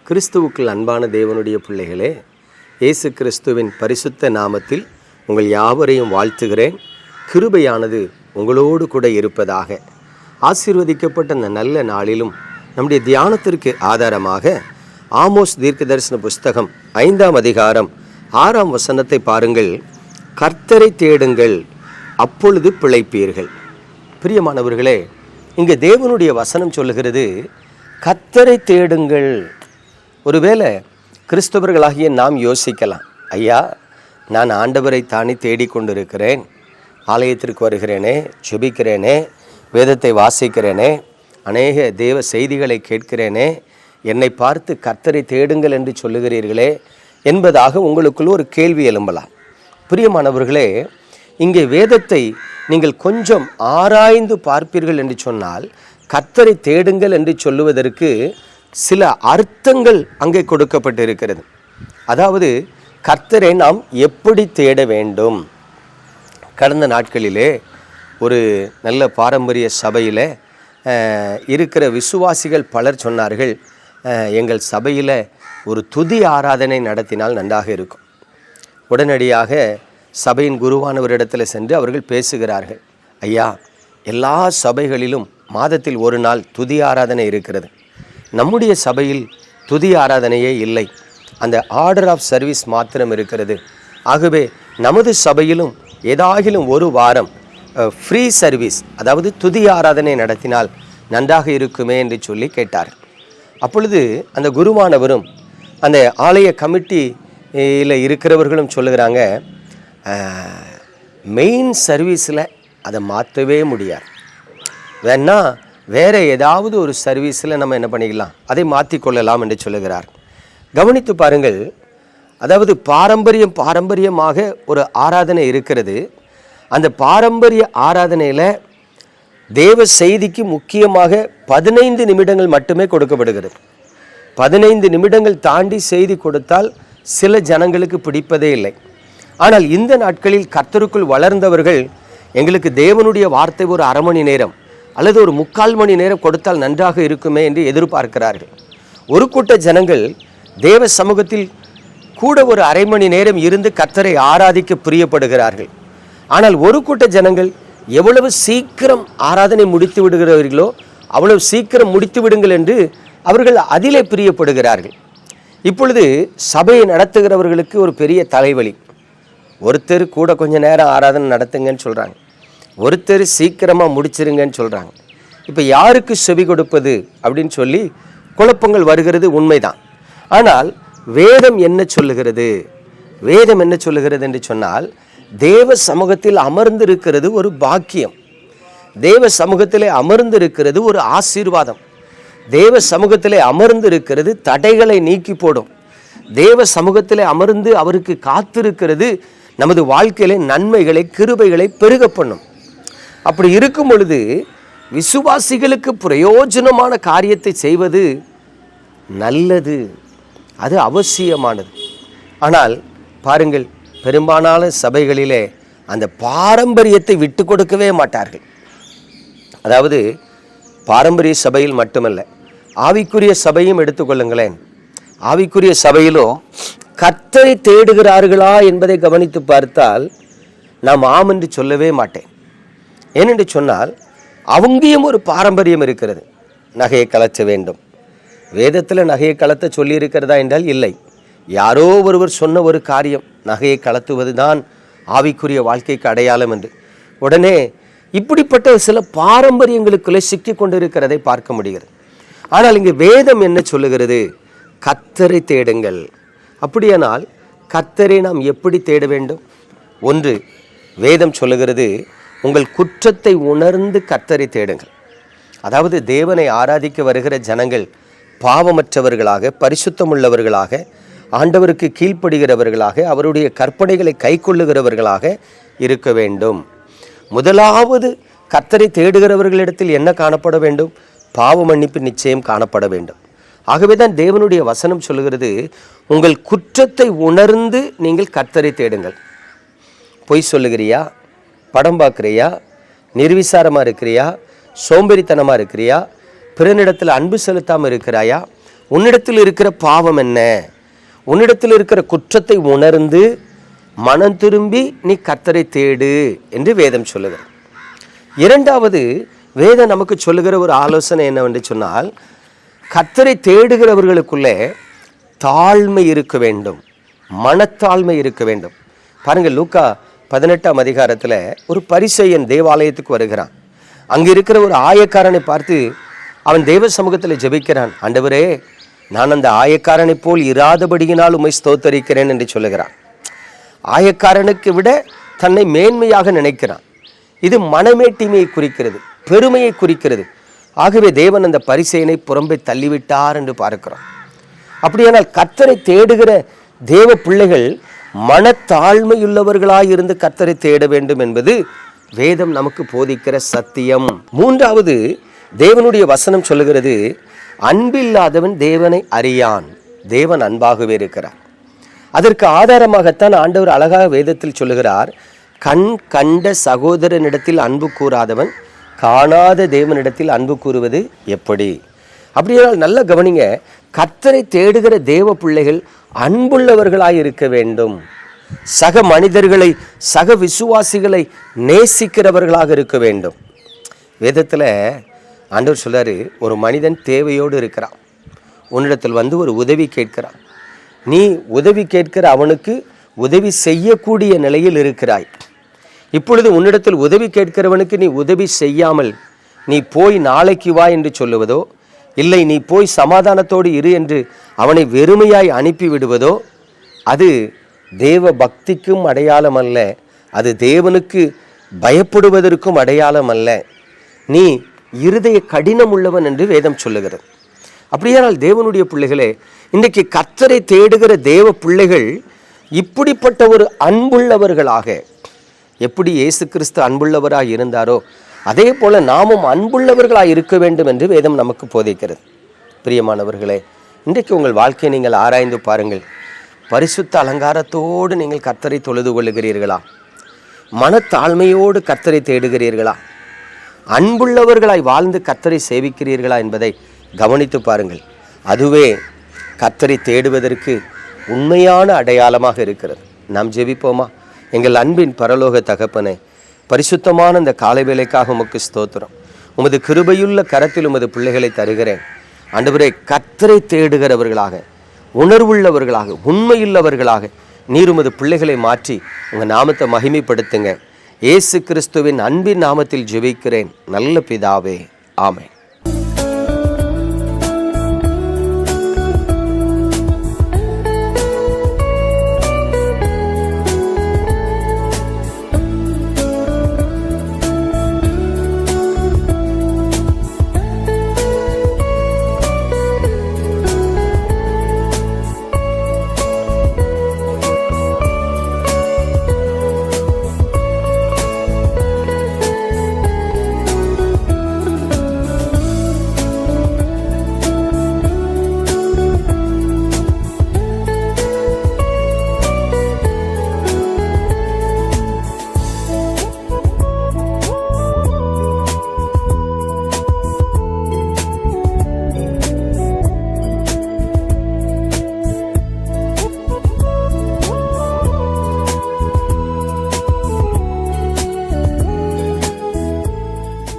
கிறிஸ்துவுக்குள் அன்பான தேவனுடைய பிள்ளைகளே, இயேசு கிறிஸ்துவின் பரிசுத்த நாமத்தில் உங்கள் யாவரையும் வாழ்த்துகிறேன். கிருபையானது உங்களோடு கூட இருப்பதாக. ஆசீர்வதிக்கப்பட்ட இந்த நல்ல நாளிலும் நம்முடைய தியானத்திற்கு ஆதாரமாக ஆமோஸ் தீர்க்கதரிசன புஸ்தகம் 5ஆம் அதிகாரம் 6ஆம் வசனத்தை பாருங்கள். கர்த்தரை தேடுங்கள், அப்பொழுது பிழைப்பீர்கள். பிரியமானவர்களே, இங்கே தேவனுடைய வசனம் சொல்லுகிறது, கர்த்தரை தேடுங்கள். ஒருவேளை கிறிஸ்தவர்களாகிய நாம் யோசிக்கலாம், ஐயா, நான் ஆண்டவரை தானே தேடிக்கொண்டிருக்கிறேன், ஆலயத்திற்கு வருகிறேனே, ஜெபிக்கிறேனே, வேதத்தை வாசிக்கிறேனே, அநேக தேவ செய்திகளை கேட்கிறேனே, என்னை பார்த்து கர்த்தரை தேடுங்கள் என்று சொல்லுகிறீர்களே என்பதாக உங்களுக்குள்ள ஒரு கேள்வி எழும்பலாம். பிரியமானவர்களே, இங்கே வேதத்தை நீங்கள் கொஞ்சம் ஆராய்ந்து பார்ப்பீர்கள் என்று சொன்னால், கர்த்தரை தேடுங்கள் என்று சொல்லுவதற்கு சில அர்த்தங்கள் அங்கே கொடுக்கப்பட்டிருக்கிறது. அதாவது கர்த்தரை நாம் எப்படி தேட வேண்டும். கடந்த நாட்களிலே ஒரு நல்ல பாரம்பரிய சபையில் இருக்கிற விசுவாசிகள் பலர் சொன்னார்கள், எங்கள் சபையில் ஒரு துதி ஆராதனை நடத்தினால் நன்றாக இருக்கும். உடனடியாக சபையின் குருவானவரிடத்தில் சென்று அவர்கள் பேசுகிறார்கள், ஐயா, எல்லா சபைகளிலும் மாதத்தில் ஒரு நாள் துதி ஆராதனை இருக்கிறது, நம்முடைய சபையில் துதி ஆராதனையே இல்லை, அந்த ஆர்டர் ஆஃப் சர்வீஸ் மாத்திரம் இருக்கிறது. ஆகவே நமது சபையிலும் ஏதாகிலும் ஒரு வாரம் ஃப்ரீ சர்வீஸ், அதாவது துதி ஆராதனை நடத்தினால் நன்றாக இருக்குமே என்று சொல்லி கேட்டார். அப்பொழுது அந்த குருவானவரும் அந்த ஆலய கமிட்டியில் இருக்கிறவர்களும் சொல்லுகிறாங்க, மெயின் சர்வீஸில் அதை மாற்றவே முடியாது, வேணா வேறு ஏதாவது ஒரு சர்வீஸில் நம்ம என்ன பண்ணிக்கலாம், அதை மாற்றிக்கொள்ளலாம் என்று சொல்லுகிறார். கவனித்து பாருங்கள். அதாவது பாரம்பரியமாக ஒரு ஆராதனை இருக்கிறது. அந்த பாரம்பரிய ஆராதனையில் தேவ செய்திக்கு முக்கியமாக 15 நிமிடங்கள் மட்டுமே கொடுக்கப்படுகிறது. 15 நிமிடங்கள் தாண்டி செய்தி கொடுத்தால் சில ஜனங்களுக்கு பிடிப்பதே இல்லை. ஆனால் இந்த நாட்களில் கர்த்தருக்குள் வளர்ந்தவர்கள், எங்களுக்கு தேவனுடைய வார்த்தை ஒரு அரை மணி நேரம் அல்லது ஒரு 3/4 மணி நேரம் கொடுத்தால் நன்றாக இருக்குமே என்று எதிர்பார்க்கிறார்கள். ஒரு கூட்ட ஜனங்கள் தேவ சமூகத்தில் கூட ஒரு அரை மணி நேரம் இருந்து கர்த்தரை ஆராதிக்க பிரியப்படுகிறார்கள். ஆனால் ஒரு கூட்ட ஜனங்கள் எவ்வளவு சீக்கிரம் ஆராதனை முடித்து விடுகிறவர்களோ அவ்வளவு சீக்கிரம் முடித்து விடுங்கள் என்று அவர்கள் அதிலே பிரியப்படுகிறார்கள். இப்பொழுது சபையை நடத்துகிறவர்களுக்கு ஒரு பெரிய தலைவலி. ஒருத்தர் கூட கொஞ்சம் நேரம் ஆராதனை நடத்துங்கன்னு சொல்கிறாங்க, ஒருத்தர் சீக்கிரமாக முடிச்சிருங்கன்னு சொல்கிறாங்க. இப்போ யாருக்கு செவி கொடுப்பது அப்படின்னு சொல்லி குழப்பங்கள் வருகிறது, உண்மைதான். ஆனால் வேதம் என்ன சொல்லுகிறது? வேதம் என்ன சொல்லுகிறது என்று சொன்னால், தேவ சமூகத்தில் அமர்ந்திருக்கிறது ஒரு பாக்கியம், தேவ சமூகத்திலே அமர்ந்திருக்கிறது ஒரு ஆசீர்வாதம், தேவ சமூகத்திலே அமர்ந்திருக்கிறது தடைகளை நீக்கி போடும், தேவ சமூகத்திலே அமர்ந்து அவருக்கு காத்திருக்கிறது நமது வாழ்க்கையிலே நன்மைகளை கிருபைகளை பெருக பண்ணும். அப்படி இருக்கும் பொழுது விசுவாசிகளுக்கு பிரயோஜனமான காரியத்தை செய்வது நல்லது, அது அவசியமானது. ஆனால் பாருங்கள், பெரும்பாலான சபைகளிலே அந்த பாரம்பரியத்தை விட்டு கொடுக்கவே மாட்டார்கள். அதாவது பாரம்பரிய சபையில் மட்டுமல்ல, ஆவிக்குரிய சபையும் எடுத்துக்கொள்ளுங்களேன். ஆவிக்குரிய சபையிலும் கர்த்தரை தேடுகிறார்களா என்பதை கவனித்து பார்த்தால் நாம் ஆம் என்று சொல்லவே மாட்டேன். ஏனென்று சொன்னால் அவங்கேயும் ஒரு பாரம்பரியம் இருக்கிறது, நகையை கலச்ச வேண்டும். வேதத்தில் நகையை கலத்த சொல்லி இருக்கிறதா என்றால் இல்லை. யாரோ ஒருவர் சொன்ன ஒரு காரியம், நகையை கலத்துவது தான் ஆவிக்குரிய வாழ்க்கைக்கு அடையாளம் என்று. உடனே இப்படிப்பட்ட சில பாரம்பரியங்களுக்குள்ளே சிக்கி கொண்டிருக்கிறதை பார்க்க முடிகிறது. ஆனால் இங்கே வேதம் என்ன சொல்லுகிறது? கர்த்தரை தேடுங்கள். அப்படியானால் கர்த்தரை நாம் எப்படி தேட வேண்டும்? ஒன்று, வேதம் சொல்லுகிறது, உங்கள் குற்றத்தை உணர்ந்து கர்த்தரை தேடுங்கள். அதாவது தேவனை ஆராதிக்க வருகிற ஜனங்கள் பாவமற்றவர்களாக, பரிசுத்தமுள்ளவர்களாக, ஆண்டவருக்கு கீழ்ப்படுகிறவர்களாக, அவருடைய கற்பனைகளை கை கொள்ளுகிறவர்களாக இருக்க வேண்டும். முதலாவது கர்த்தரை தேடுகிறவர்களிடத்தில் என்ன காணப்பட வேண்டும்? பாவ மன்னிப்பு நிச்சயம் காணப்பட வேண்டும். ஆகவே தான் தேவனுடைய வசனம் சொல்லுகிறது, உங்கள் குற்றத்தை உணர்ந்து நீங்கள் கர்த்தரை தேடுங்கள். பொய் சொல்லுகிறியா? படம் பார்க்குறியா? நிர்விசாரமாக இருக்கிறியா? சோம்பேறித்தனமாக இருக்கிறியா? பிறனிடத்தில் அன்பு செலுத்தாமல் இருக்கிறாயா? உன்னிடத்தில் இருக்கிற பாவம் என்ன, உன்னிடத்தில் இருக்கிற குற்றத்தை உணர்ந்து மனம் திரும்பி நீ கர்த்தரை தேடு என்று வேதம் சொல்லுகிறது. இரண்டாவது, வேதம் நமக்கு சொல்லுகிற ஒரு ஆலோசனை என்னவென்று சொன்னால், கர்த்தரை தேடுகிறவர்களுக்குள்ளே தாழ்மை இருக்க வேண்டும், மனத்தாழ்மை இருக்க வேண்டும். பாருங்கள், லூக்கா 18ஆம் அதிகாரத்தில் ஒரு பரிசேயன் தேவாலயத்துக்கு வருகிறான். அங்கே இருக்கிற ஒரு ஆயக்காரனை பார்த்து அவன் தேவ சமூகத்தில் ஜெபிக்கிறான். ஆண்டவரே, நான் அந்த ஆயக்காரனை போல் இராதபடியினால் உம்மை ஸ்தோத்தரிக்கிறேன் என்று சொல்லுகிறான். ஆயக்காரனுக்கு விட தன்னை மேன்மையாக நினைக்கிறான். இது மனமேட்டிமையை குறிக்கிறது, பெருமையை குறிக்கிறது. ஆகவே தேவன் அந்த பரிசேயனை புறம்பே தள்ளிவிட்டார் என்று பார்க்கிறோம். அப்படியானால் கர்த்தரை தேடுகிற தேவ பிள்ளைகள் மனத்தாழ்மையுள்ளவர்களாயிருந்து கர்த்தரை தேட வேண்டும் என்பது வேதம் நமக்கு போதிக்கிற சத்தியம். மூன்றாவது, தேவனுடைய வசனம் சொல்லுகிறது, அன்பில்லாதவன் தேவனை அறியான், தேவன் அன்பாகவே இருக்கிறார். அதற்கு ஆதாரமாகத்தான் ஆண்டவர் அழகாக வேதத்தில் சொல்லுகிறார், கண் கண்ட சகோதரனிடத்தில் அன்பு கூறாதவன் காணாத தேவனிடத்தில் அன்பு கூறுவது எப்படி? அப்படியானால் நல்ல கவனிங்க, கர்த்தரை தேடுகிற தேவ பிள்ளைகள் அன்புள்ளவர்களாய் இருக்க வேண்டும். சக மனிதர்களை, சக விசுவாசிகளை நேசிக்கிறவர்களாக இருக்க வேண்டும். வேதத்தில் ஆண்டவர் சொல்றாரு, ஒரு மனிதன் தேவையோடு இருக்கிறான், உன்னிடத்தில் வந்து ஒரு உதவி கேட்கிறான். நீ உதவி கேட்கிற அவனுக்கு உதவி செய்யக்கூடிய நிலையில் இருக்கிறாய். இப்பொழுது உன்னிடத்தில் உதவி கேட்கிறவனுக்கு நீ உதவி செய்யாமல் நீ போய் நாளைக்கு வா என்று சொல்லுவதோ, இல்லை நீ போய் சமாதானத்தோடு இரு என்று அவனை வெறுமையாய் அனுப்பி விடுவதோ, அது தேவ பக்திக்கும் அடையாளம் அல்ல, அது தேவனுக்கு பயப்படுவதற்கும் அடையாளம் அல்ல. நீ இருதய கடினம் உள்ளவன் என்று வேதம் சொல்லுகிறது. அப்படியானால் தேவனுடைய பிள்ளைகளே, இன்றைக்கு கர்த்தரை தேடுகிற தேவ பிள்ளைகள் இப்படிப்பட்ட ஒரு அன்புள்ளவர்களாக, எப்படி இயேசு கிறிஸ்து அன்புள்ளவராக இருந்தாரோ அதே போல நாமும் அன்புள்ளவர்களாக இருக்க வேண்டும் என்று வேதம் நமக்கு போதிக்கிறது. பிரியமானவர்களே, இன்றைக்கு உங்கள் வாழ்க்கையை நீங்கள் ஆராய்ந்து பாருங்கள். பரிசுத்த அலங்காரத்தோடு நீங்கள் கர்த்தரை தொழுது கொள்ளுகிறீர்களா? மனத்தாழ்மையோடு கர்த்தரை தேடுகிறீர்களா? அன்புள்ளவர்களாய் வாழ்ந்து கர்த்தரை சேவிக்கிறீர்களா என்பதை கவனித்து பாருங்கள். அதுவே கர்த்தரை தேடுவதற்கு உண்மையான அடையாளமாக இருக்கிறது. நாம் ஜெபிப்போமா? எங்கள் அன்பின் பரலோக தகப்பனே, பரிசுத்தமான இந்த காலை வேளைக்காக உமக்கு ஸ்தோத்திரம். உமது கிருபையுள்ள கரத்தில் உமது பிள்ளைகளை தருகிறேன். ஆண்டவரே, கர்த்தரை தேடுகிறவர்களாக, உணர்வுள்ளவர்களாக, உண்மையுள்ளவர்களாக நீர் உமது பிள்ளைகளை மாற்றி உங்கள் நாமத்தை மகிமைப்படுத்துங்க. இயேசு கிறிஸ்துவின் அன்பின் நாமத்தில் ஜெபிக்கிறேன் நல்ல பிதாவே, ஆமென்.